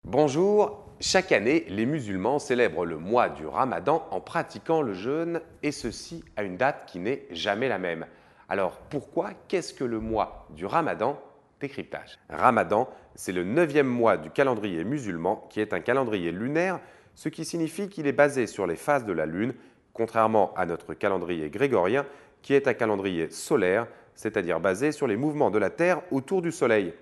Bonjour, chaque année, les musulmans célèbrent le mois du Ramadan en pratiquant le jeûne, et ceci à une date qui n'est jamais la même. Alors pourquoi? Qu'est-ce que le mois du Ramadan? Décryptage. Ramadan, c'est le 9e mois du calendrier musulman qui est un calendrier lunaire, ce qui signifie qu'il est basé sur les phases de la lune, contrairement à notre calendrier grégorien qui est un calendrier solaire, c'est-à-dire basé sur les mouvements de la Terre autour du Soleil.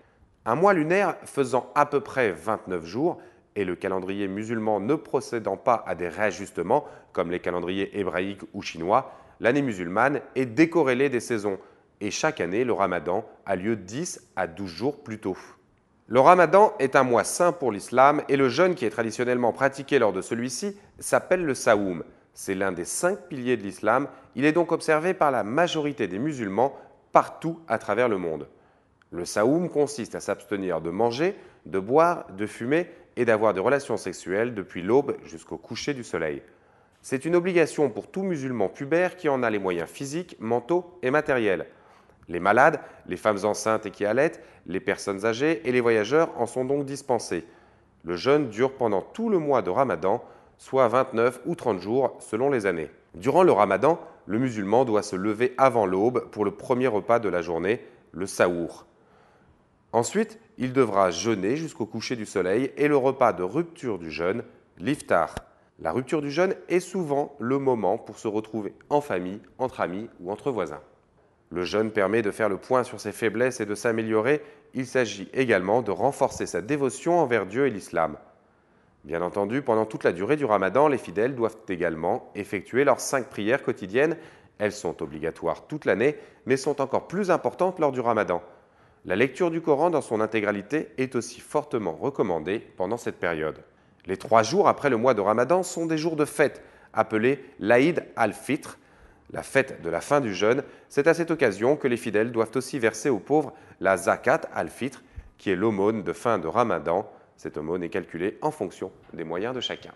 Un mois lunaire faisant à peu près 29 jours et le calendrier musulman ne procédant pas à des réajustements comme les calendriers hébraïques ou chinois, l'année musulmane est décorrélée des saisons et chaque année le ramadan a lieu 10 à 12 jours plus tôt. Le ramadan est un mois saint pour l'islam et le jeûne qui est traditionnellement pratiqué lors de celui-ci s'appelle le saoum. C'est l'un des 5 piliers de l'islam, il est donc observé par la majorité des musulmans partout à travers le monde. Le saoum consiste à s'abstenir de manger, de boire, de fumer et d'avoir des relations sexuelles depuis l'aube jusqu'au coucher du soleil. C'est une obligation pour tout musulman pubère qui en a les moyens physiques, mentaux et matériels. Les malades, les femmes enceintes et qui allaitent, les personnes âgées et les voyageurs en sont donc dispensés. Le jeûne dure pendant tout le mois de Ramadan, soit 29 ou 30 jours selon les années. Durant le Ramadan, le musulman doit se lever avant l'aube pour le premier repas de la journée, le saour. Ensuite, il devra jeûner jusqu'au coucher du soleil et le repas de rupture du jeûne, l'iftar. La rupture du jeûne est souvent le moment pour se retrouver en famille, entre amis ou entre voisins. Le jeûne permet de faire le point sur ses faiblesses et de s'améliorer. Il s'agit également de renforcer sa dévotion envers Dieu et l'islam. Bien entendu, pendant toute la durée du ramadan, les fidèles doivent également effectuer leurs 5 prières quotidiennes. Elles sont obligatoires toute l'année, mais sont encore plus importantes lors du ramadan. La lecture du Coran dans son intégralité est aussi fortement recommandée pendant cette période. Les 3 jours après le mois de Ramadan sont des jours de fête, appelés l'Aïd al-Fitr, la fête de la fin du jeûne. C'est à cette occasion que les fidèles doivent aussi verser aux pauvres la Zakat al-Fitr, qui est l'aumône de fin de Ramadan. Cette aumône est calculée en fonction des moyens de chacun.